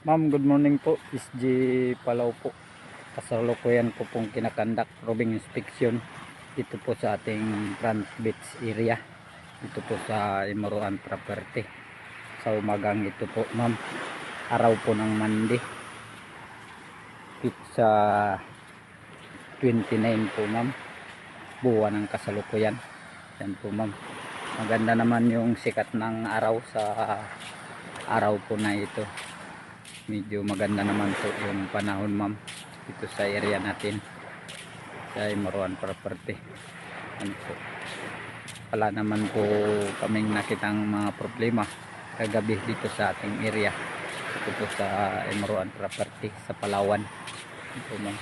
Ma'am, good morning po. SG Palaw po. Kasalukuyan ko pong kinakandak robing inspection dito po sa ating Front Beach area. Dito po sa Imuruan Property. Sa umagang ito po, ma'am. Araw po ng Monday. Sa 29 po, ma'am. Buwan ng kasalukuyan. Yan po, ma'am. Maganda naman yung sikat ng araw sa araw po na ito. Medyo maganda naman po yung panahon, ma'am, dito sa area natin sa Imuruan Property. Ano po, wala naman po kaming nakitang mga problema kagabi dito sa ating area, dito po sa Imuruan Property sa Palawan. Ano po, ma'am.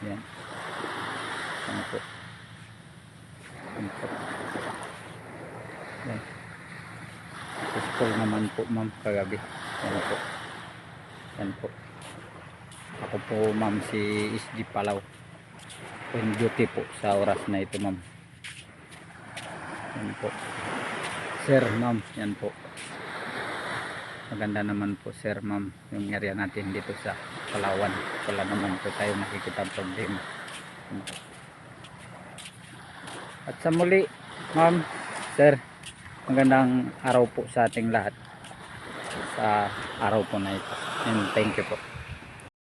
Yan. Ano po. Ano po. Yan. Peaceful naman po, ma'am, kagabi. Ano po. Yan po. Ako po, ma'am, si SG Palaw. On duty po sa oras na ito, ma'am. Yan po. Sir, ma'am, yan po. Maganda naman po, sir, ma'am, yung area natin dito sa Palawan. Wala naman po tayo nakikita problema. Yan po. At sa muli, ma'am, sir, magandang araw po sa ating lahat sa araw po na ito. And thank you po.